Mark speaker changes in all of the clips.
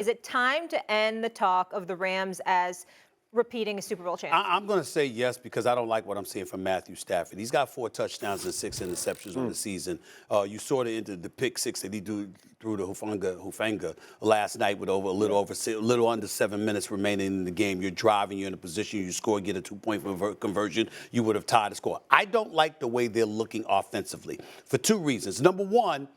Speaker 1: Is it time to end the talk of the Rams as repeating a Super Bowl champion?
Speaker 2: I'm going to say yes because I don't like what I'm seeing from Matthew Stafford. He's got 4 touchdowns and 6 interceptions on the season. You saw the pick six that he threw to Hufanga last night with a little under 7 minutes remaining in the game. You're driving, you're in a position, you score, get a 2-point conversion, you would have tied the score. I don't like the way they're looking offensively for 2 reasons. Number one,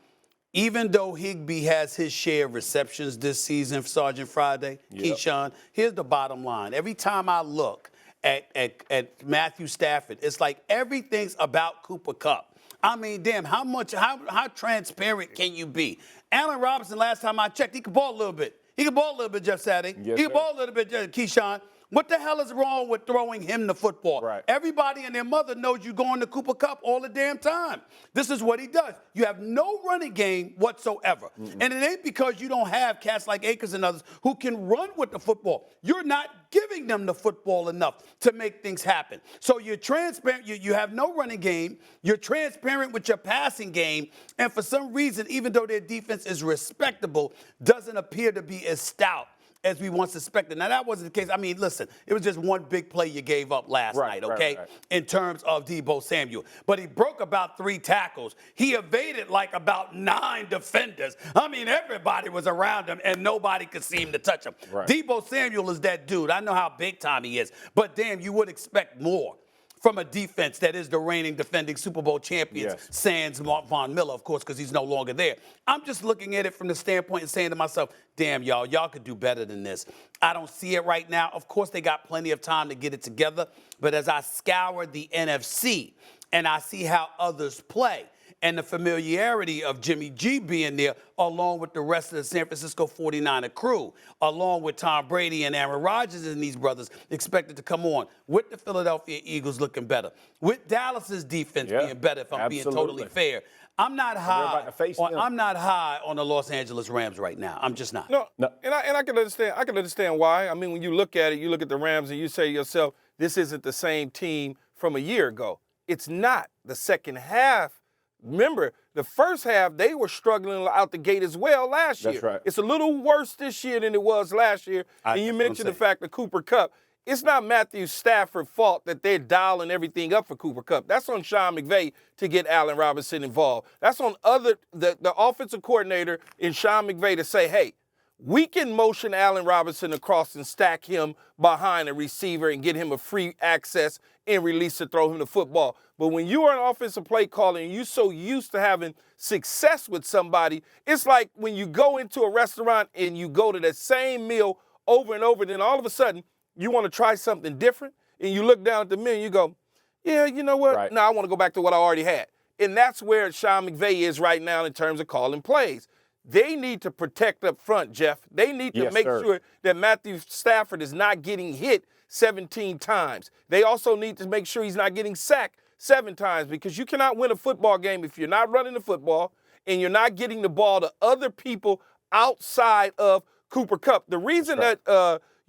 Speaker 2: even though Higbee has his share of receptions this season, Sergeant Friday, Keyshawn, here's the bottom line. Every time I look at Matthew Stafford, it's like everything's about Cooper Kupp. I mean, damn, how transparent can you be? Allen Robinson, last time I checked, he could ball a little bit. He could ball a little bit, Jeff Saturday.
Speaker 3: Yes,
Speaker 2: he could ball a little bit, Keyshawn. What the hell is wrong with throwing him the football?
Speaker 3: Right.
Speaker 2: Everybody and their mother knows you going to Cooper Kupp all the damn time. This is what he does. You have no running game whatsoever. And it ain't because you don't have cats like Akers and others who can run with the football. You're not giving them the football enough to make things happen. So you're transparent. You have no running game. You're transparent with your passing game. And for some reason, even though their defense is respectable, doesn't appear to be as stout as we once suspected. Now, that wasn't the case. I mean, listen, it was just one big play you gave up last night, okay, in terms of Deebo Samuel. But he broke about 3 tackles. He evaded like about 9 defenders. I mean, everybody was around him, and nobody could seem to touch him.
Speaker 3: Right.
Speaker 2: Deebo Samuel is that dude. I know how big time he is. But, damn, you would expect more from a defense that is the reigning defending Super Bowl champions, sans Von Miller, of course, because he's no longer there. I'm just looking at it from the standpoint and saying to myself, damn, y'all could do better than this. I don't see it right now. Of course, they got plenty of time to get it together. But as I scour the NFC and I see how others play, and the familiarity of Jimmy G being there, along with the rest of the San Francisco 49er crew, along with Tom Brady and Aaron Rodgers and these brothers expected to come on, with the Philadelphia Eagles looking better, with Dallas's defense being better, if I'm being totally fair. I'm not high on the Los Angeles Rams right now. I'm just not.
Speaker 4: No. And I can understand. I can understand why. I mean, when you look at it, you look at the Rams and you say to yourself, this isn't the same team from a year ago. It's not. The second half. Remember, the first half, they were struggling out the gate as well last year.
Speaker 3: That's right.
Speaker 4: It's a little worse this year than it was last year. And you mentioned the fact that Cooper Kupp, it's not Matthew Stafford's fault that they're dialing everything up for Cooper Kupp. That's on Sean McVay to get Allen Robinson involved. That's on the offensive coordinator in Sean McVay to say, hey, we can motion Allen Robinson across and stack him behind a receiver and get him a free access and release to throw him the football. But when you are an offensive play caller and you're so used to having success with somebody, it's like when you go into a restaurant and you go to that same meal over and over, then all of a sudden you want to try something different and you look down at the menu and you go, yeah, you know what? No, I want to go back to what I already had. And that's where Sean McVay is right now in terms of calling plays. They need to protect up front, Jeff. They need to make sure that Matthew Stafford is not getting hit 17 times. They also need to make sure he's not getting sacked 7 times, because you cannot win a football game if you're not running the football and you're not getting the ball to other people outside of Cooper Kupp. The reason that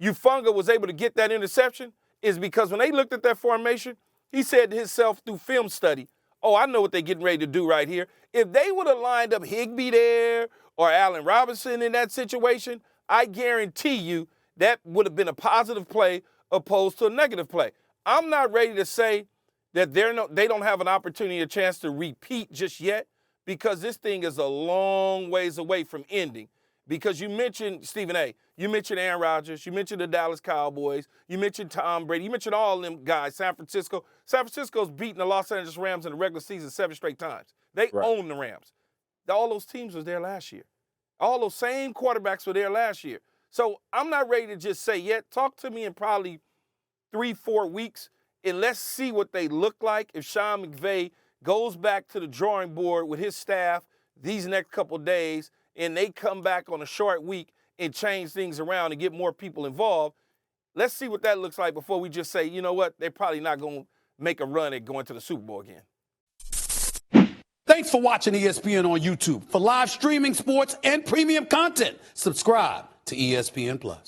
Speaker 4: Hufanga was able to get that interception is because when they looked at that formation, he said to himself through film study, oh, I know what they're getting ready to do right here. If they would have lined up Higbee there or Allen Robinson in that situation, I guarantee you that would have been a positive play opposed to a negative play. I'm not ready to say that they don't have an opportunity, a chance to repeat just yet, because this thing is a long ways away from ending. Because you mentioned Stephen A., you mentioned Aaron Rodgers, you mentioned the Dallas Cowboys, you mentioned Tom Brady, you mentioned all them guys, San Francisco. San Francisco's beaten the Los Angeles Rams in the regular season 7 straight times. They own the Rams. All those teams was there last year. All those same quarterbacks were there last year. So I'm not ready to just say yet. Talk to me in probably 3-4 weeks, and let's see what they look like if Sean McVay goes back to the drawing board with his staff these next couple days, and they come back on a short week and change things around and get more people involved. Let's see what that looks like before we just say, you know what, they're probably not going to make a run at going to the Super Bowl again.
Speaker 2: Thanks for watching ESPN on YouTube. For live streaming, sports, and premium content, subscribe to ESPN+.